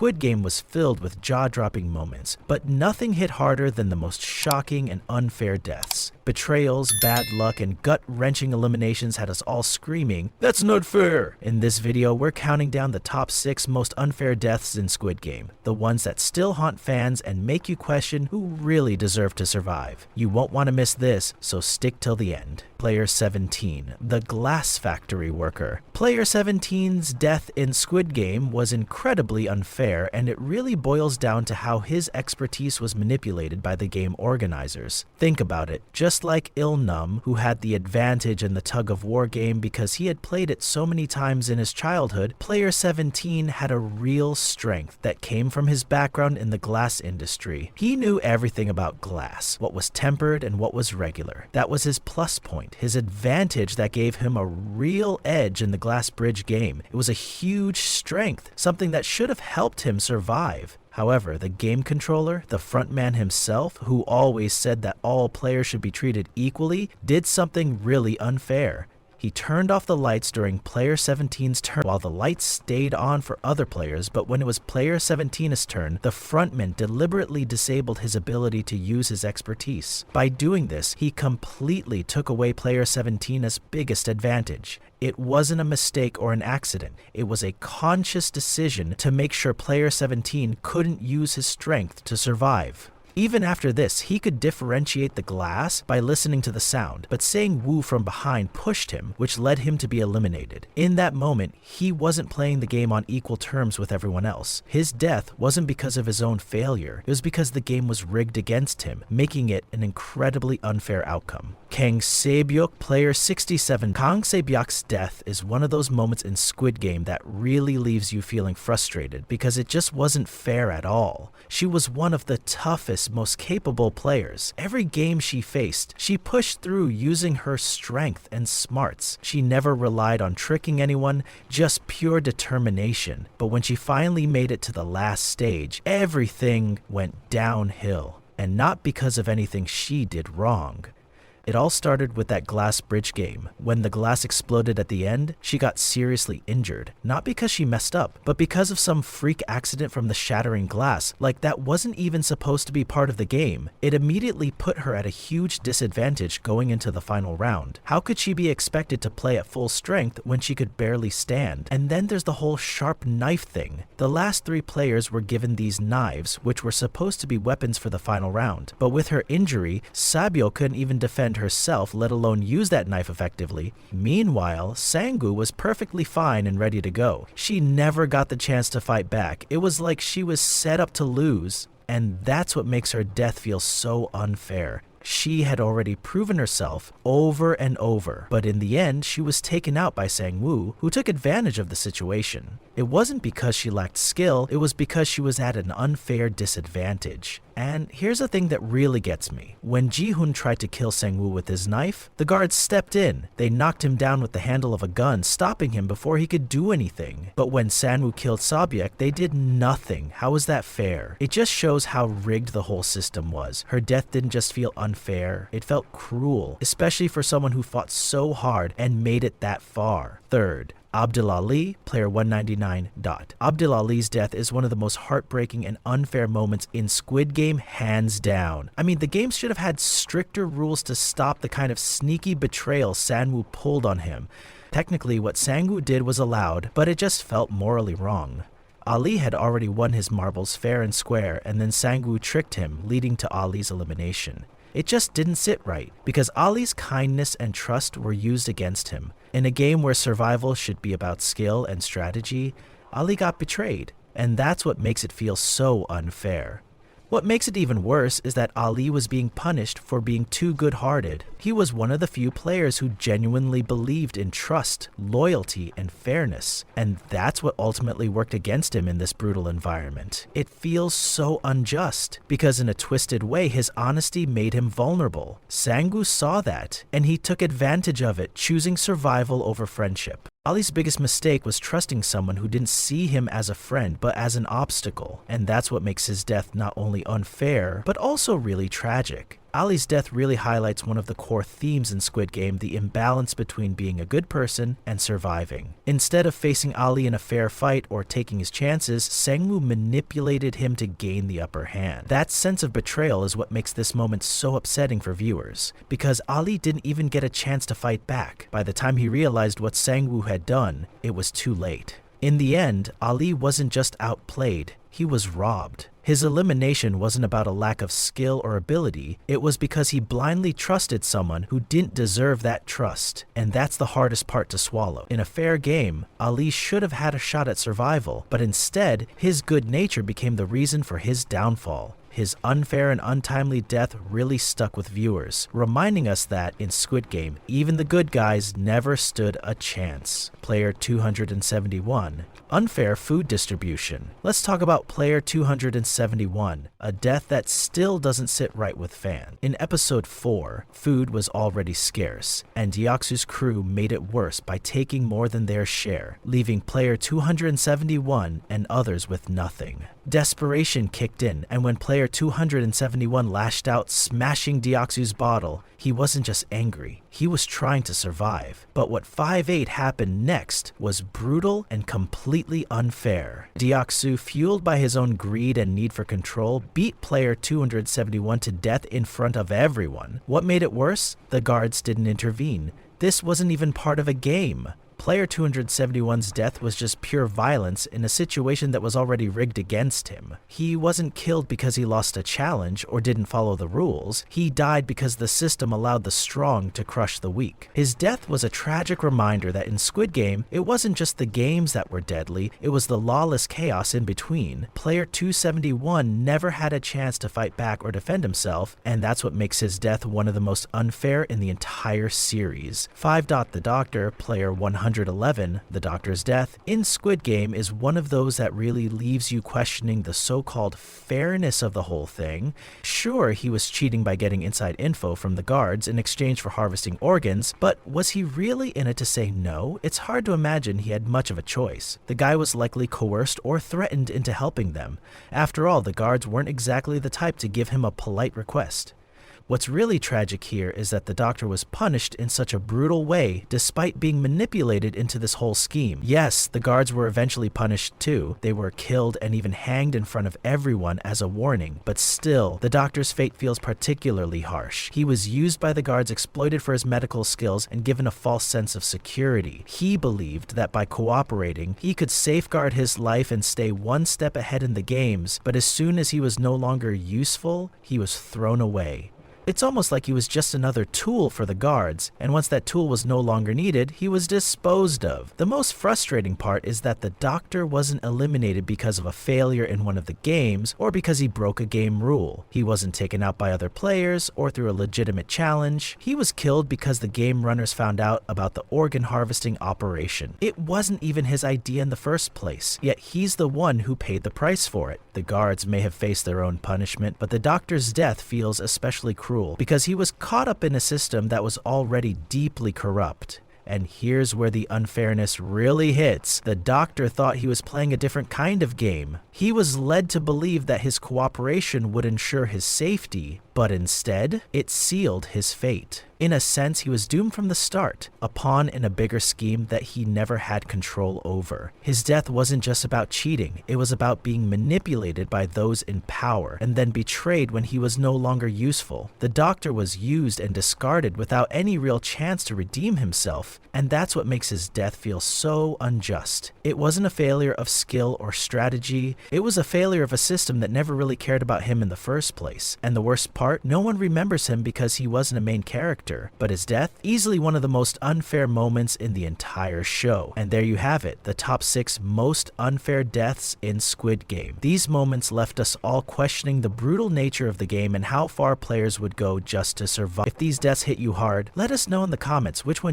Squid Game was filled with jaw-dropping moments, but nothing hit harder than the most shocking and unfair deaths. Betrayals, bad luck, and gut-wrenching eliminations had us all screaming, "That's not fair!" In this video, we're counting down the top 6 most unfair deaths in Squid Game, the ones that still haunt fans and make you question who really deserved to survive. You won't want to miss this, so stick till the end. Player 17, the glass factory worker. Player 17's death in Squid Game was incredibly unfair, and it really boils down to how his expertise was manipulated by the game organizers. Think about it. Just like Il-num, who had the advantage in the tug-of-war game because he had played it so many times in his childhood, Player 17 had a real strength that came from his background in the glass industry. He knew everything about glass, what was tempered and what was regular. That was his plus point, his advantage that gave him a real edge in the glass bridge game. It was a huge strength, something that should have helped him survive. However, the game controller, the frontman himself, who always said that all players should be treated equally, did something really unfair. He turned off the lights during Player 17's turn while the lights stayed on for other players, but when it was Player 17's turn, the frontman deliberately disabled his ability to use his expertise. By doing this, he completely took away Player 17's biggest advantage. It wasn't a mistake or an accident. It was a conscious decision to make sure Player 17 couldn't use his strength to survive. Even after this, he could differentiate the glass by listening to the sound, but saying Woo from behind pushed him, which led him to be eliminated. In that moment, he wasn't playing the game on equal terms with everyone else. His death wasn't because of his own failure, it was because the game was rigged against him, making it an incredibly unfair outcome. Kang Sae-byeok, Player 67. Kang Sae-byeok's death is one of those moments in Squid Game that really leaves you feeling frustrated because it just wasn't fair at all. She was one of the toughest, most capable players. Every game she faced, she pushed through using her strength and smarts. She never relied on tricking anyone, just pure determination. But when she finally made it to the last stage, everything went downhill. And not because of anything she did wrong. It all started with that glass bridge game. When the glass exploded at the end, she got seriously injured. Not because she messed up, but because of some freak accident from the shattering glass. Like that wasn't even supposed to be part of the game. It immediately put her at a huge disadvantage going into the final round. How could she be expected to play at full strength when she could barely stand? And then there's the whole sharp knife thing. The last 3 players were given these knives, which were supposed to be weapons for the final round. But with her injury, Sae-byeok couldn't even defend herself, let alone use that knife effectively. Meanwhile, Sang-woo was perfectly fine and ready to go. She never got the chance to fight back. It was like she was set up to lose, and that's what makes her death feel so unfair. She had already proven herself over and over, but in the end, she was taken out by Sang-woo, who took advantage of the situation. It wasn't because she lacked skill, it was because she was at an unfair disadvantage. And here's the thing that really gets me. When Ji-hoon tried to kill Sang-woo with his knife, the guards stepped in. They knocked him down with the handle of a gun, stopping him before he could do anything. But when Sang-woo killed Sae-byeok, they did nothing. How is that fair? It just shows how rigged the whole system was. Her death didn't just feel unfair, it felt cruel, especially for someone who fought so hard and made it that far. Third, Abdul Ali, Player 199. Abdul Ali's death is one of the most heartbreaking and unfair moments in Squid Game, hands down. I mean, the game should have had stricter rules to stop the kind of sneaky betrayal Sang-woo pulled on him. Technically, what Sang-woo did was allowed, but it just felt morally wrong. Ali had already won his marbles fair and square, and then Sang-woo tricked him, leading to Ali's elimination. It just didn't sit right, because Ali's kindness and trust were used against him. In a game where survival should be about skill and strategy, Ali got betrayed, and that's what makes it feel so unfair. What makes it even worse is that Ali was being punished for being too good-hearted. He was one of the few players who genuinely believed in trust, loyalty, and fairness, and that's what ultimately worked against him in this brutal environment. It feels so unjust, because in a twisted way, his honesty made him vulnerable. Sang-woo saw that, and he took advantage of it, choosing survival over friendship. Ali's biggest mistake was trusting someone who didn't see him as a friend, but as an obstacle, and that's what makes his death not only unfair, but also really tragic. Ali's death really highlights one of the core themes in Squid Game, the imbalance between being a good person and surviving. Instead of facing Ali in a fair fight or taking his chances, Sang-woo manipulated him to gain the upper hand. That sense of betrayal is what makes this moment so upsetting for viewers, because Ali didn't even get a chance to fight back. By the time he realized what Sang-woo had done, it was too late. In the end, Ali wasn't just outplayed, he was robbed. His elimination wasn't about a lack of skill or ability, it was because he blindly trusted someone who didn't deserve that trust, and that's the hardest part to swallow. In a fair game, Ali should have had a shot at survival, but instead, his good nature became the reason for his downfall. His unfair and untimely death really stuck with viewers, reminding us that, in Squid Game, even the good guys never stood a chance. Player 271. Unfair food distribution. Let's talk about Player 271, a death that still doesn't sit right with fans. In episode 4, food was already scarce, and Deok-su's crew made it worse by taking more than their share, leaving Player 271 and others with nothing. Desperation kicked in, and when Player 271 lashed out, smashing Deok-su's bottle, he wasn't just angry, he was trying to survive. But what 5-8 happened next was brutal and completely unfair. Deok-su, fueled by his own greed and need for control, beat Player 271 to death in front of everyone. What made it worse? The guards didn't intervene. This wasn't even part of a game. Player 271's death was just pure violence in a situation that was already rigged against him. He wasn't killed because he lost a challenge or didn't follow the rules. He died because the system allowed the strong to crush the weak. His death was a tragic reminder that in Squid Game, it wasn't just the games that were deadly, it was the lawless chaos in between. Player 271 never had a chance to fight back or defend himself, and that's what makes his death one of the most unfair in the entire series. 5. The Doctor, Player 111, the Doctor's death, in Squid Game is one of those that really leaves you questioning the so-called fairness of the whole thing. Sure, he was cheating by getting inside info from the guards in exchange for harvesting organs, but was he really in it to say no? It's hard to imagine he had much of a choice. The guy was likely coerced or threatened into helping them. After all, the guards weren't exactly the type to give him a polite request. What's really tragic here is that the Doctor was punished in such a brutal way despite being manipulated into this whole scheme. Yes, the guards were eventually punished too. They were killed and even hanged in front of everyone as a warning, but still, the Doctor's fate feels particularly harsh. He was used by the guards, exploited for his medical skills, and given a false sense of security. He believed that by cooperating, he could safeguard his life and stay one step ahead in the games, but as soon as he was no longer useful, he was thrown away. It's almost like he was just another tool for the guards, and once that tool was no longer needed, he was disposed of. The most frustrating part is that the Doctor wasn't eliminated because of a failure in one of the games, or because he broke a game rule. He wasn't taken out by other players, or through a legitimate challenge. He was killed because the game runners found out about the organ harvesting operation. It wasn't even his idea in the first place, yet he's the one who paid the price for it. The guards may have faced their own punishment, but the Doctor's death feels especially cruel because he was caught up in a system that was already deeply corrupt. And here's where the unfairness really hits. The Doctor thought he was playing a different kind of game. He was led to believe that his cooperation would ensure his safety, but instead, it sealed his fate. In a sense, he was doomed from the start, a pawn in a bigger scheme that he never had control over. His death wasn't just about cheating, it was about being manipulated by those in power, and then betrayed when he was no longer useful. The Doctor was used and discarded without any real chance to redeem himself, and that's what makes his death feel so unjust. It wasn't a failure of skill or strategy, it was a failure of a system that never really cared about him in the first place. And the worst part, no one remembers him because he wasn't a main character. But his death, easily one of the most unfair moments in the entire show. And there you have it, the top 6 most unfair deaths in Squid Game. These moments left us all questioning the brutal nature of the game and how far players would go just to survive. If these deaths hit you hard, let us know in the comments which one